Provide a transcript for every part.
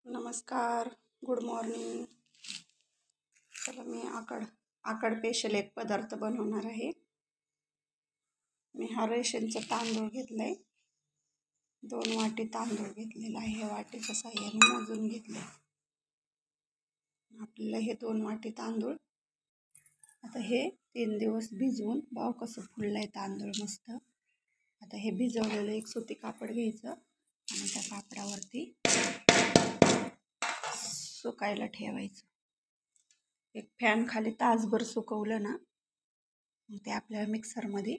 नमस्कार, good morning. चला मी आकड special एक पदार्थ बनवणार आहे. मी हा रेशनचा तांदूळ घेतलाय. 2 वाटी तांदूळ घेतलेला आहे. हे वाटीच्या साह्याने मोजून घेतले. आपल्याला हे 2 वाटी तांदूळ आता हे 3 दिवस भिजवून बाव कसं फुललंय तांदूळ मस्त. आता हे भिजवलेलं एक सुती कापड घ्यायचं आणि त्या कापडावरती सुकायला ठेवायचं. एक फॅन खाली तासभर सुकवलं ना मग ते आपल्याला मिक्सरमध्ये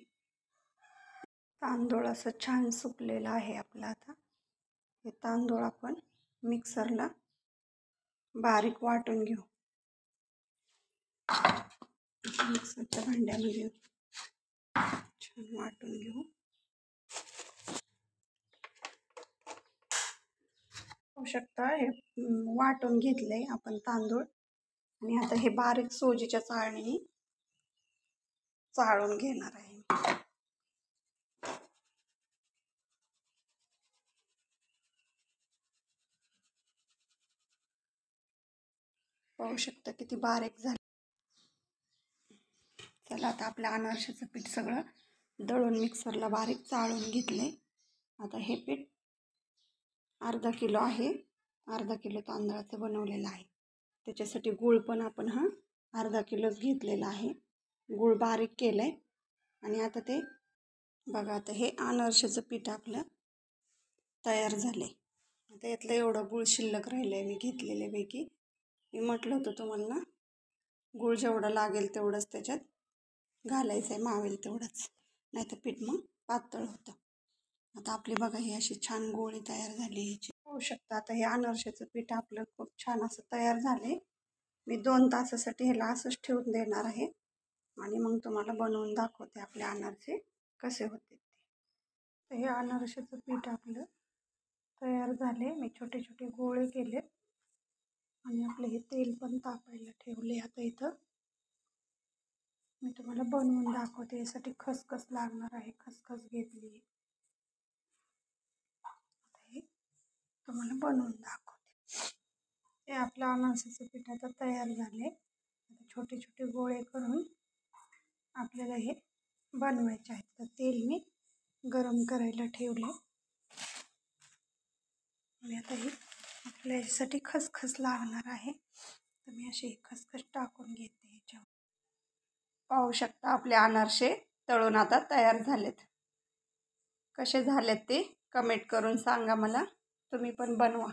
तांदूळ असं छान सुकलेलं आहे आपलं. आता हे तांदूळ आपण मिक्सरला बारीक वाटून घेऊ. मिक्सरच्या भांड्यामध्ये छान वाटून घेऊ. पाहू शकता हे वाटून घेतलंय आपण तांदूळ आणि आता हे बारीक सोजीच्या चाळणीने चाळून घेणार आहे. पाहू शकता किती बारीक झालं. चला आता आपलं अनारशाचं पीठ सगळं दळून मिक्सरला बारीक चाळून घेतलंय. आता हे पीठ अर्धा किलो आहे. अर्धा किलो तांदळाचं बनवलेलं आहे. त्याच्यासाठी गूळ पण आपण हा अर्धा किलोच घेतलेला आहे. गूळ बारीक केलंय आणि आता ते बघा, आता हे अनारशाचं पीठ आपलं तयार झालंय. आता यातलं एवढं गूळ शिल्लक राहिलंय मी घेतलेल्यापैकी. मी म्हटलं होतं तुम्हाला ना, गूळ जेवढं लागेल तेवढंच त्याच्यात घालायचं आहे, मावेल तेवढंच, नाही तर पीठ मग पातळ होतं. आता आपली बघा ही अशी छान गोळी तयार झाली. ह्याची होऊ शकतं. आता हे अनारशाचं पीठ आपलं खूप छान असं तयार झाले. मी 2 तासासाठी ह्याला असंच ठेवून देणार आहे आणि मग तुम्हाला बनवून दाखवते आपले अनारसे कसे होते ते. तर हे अनारशाचं पीठ आपलं तयार झाले. मी छोटे छोटे गोळे केले आणि आपलं हे तेल पण तापायला ठेवले. आता इथं मी तुम्हाला बनवून दाखवते. यासाठी खसखस लागणार आहे. खसखस घेतली. हे तुम्हाला बनवून दाखवते. हे आपलं अनारसाचं पीठ आता तयार झाले. आता छोटे छोटे गोळे करून आपल्याला हे बनवायचे आहेत. तर तेल मी गरम करायला ठेवले आणि आता हे आपल्या यासाठी खसखस लागणार आहे. तर मी अशी खसखस टाकून घेते ह्याच्यावर. पाहू शकता आपले अनारसे तळून आता तयार झालेत. कसे झालेत ते कमेंट करून सांगा मला. तुम्ही पण बनवा.